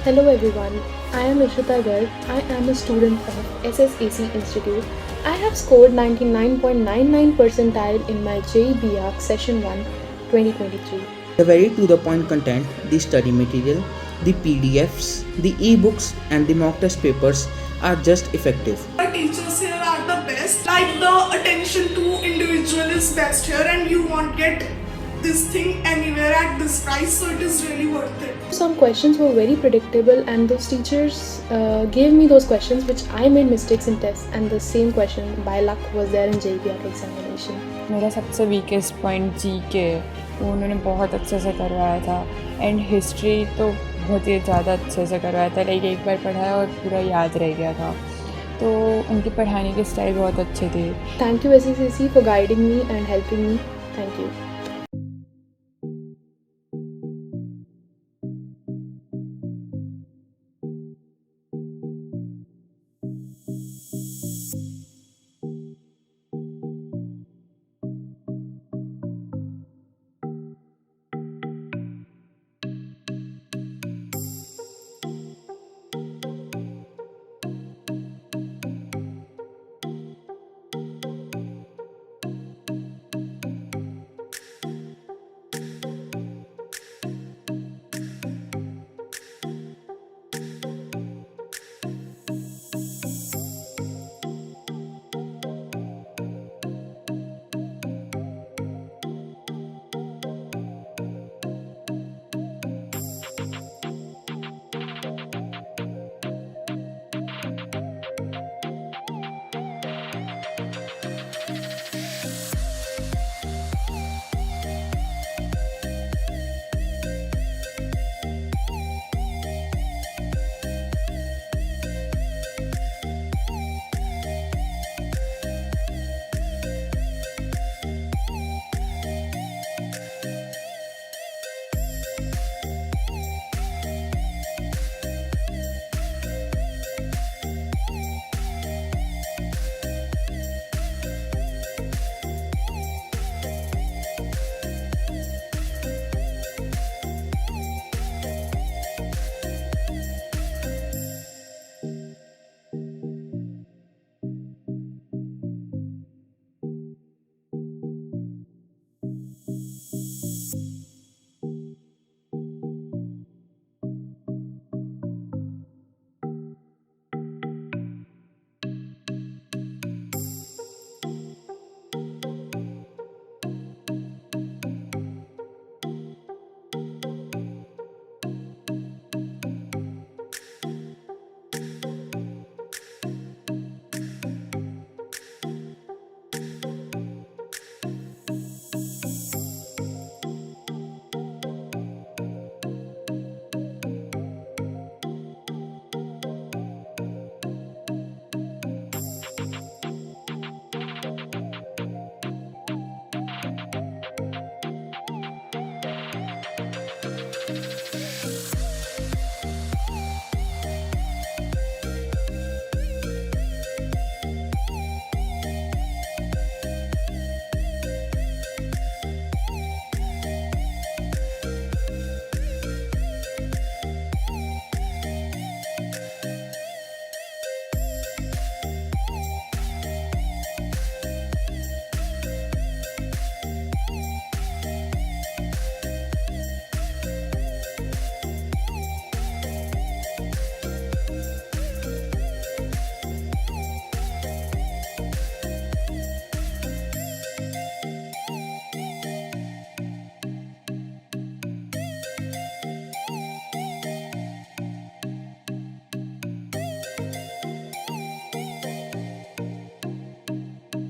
Hello everyone, I am Ishrita Garg. I am a student of SSAC Institute. I have scored 99.99 percentile in my JEE B.Arch Session 1 2023. The very to the point content, the study material, the PDFs, the e-books and the mock test papers are just effective. The teachers here are the best. Like the attention to individual is best here and you won't get this thing anywhere at this price, so it is really worth it. Some questions were very predictable and those teachers gave me those questions which I made mistakes in tests, and the same question by luck was there in JEE B.Arch examination. मेरा सबसे weakest point GK वो उन्होंने बहुत अच्छे से करवाया था, and history तो बहुत ही ज़्यादा अच्छे से करवाया था। लाइक एक बार पढ़ाया और पूरा याद रह गया था, तो उनके पढ़ाने के स्टाइल बहुत अच्छे थे। Thank you SSAC for guiding me and helping me. Thank you.